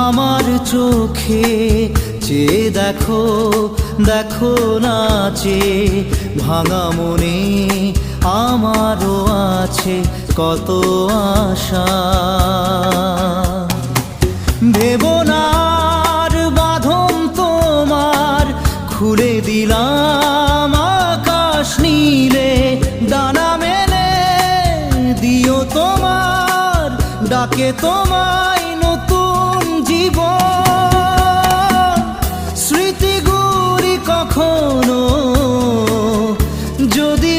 আমার চোখে চেয়ে দেখো, দেখো নাচে ভাঙা মনে আমারও আছে কত আশা। ভেবো না আর বাঁধন তোমার, খুলে দিলাম আকাশ নীলে, ডানা মেলে দিও তোমার ডাকে তোমায় নতুন জীবন। স্মৃতিগুলি কখনো যদি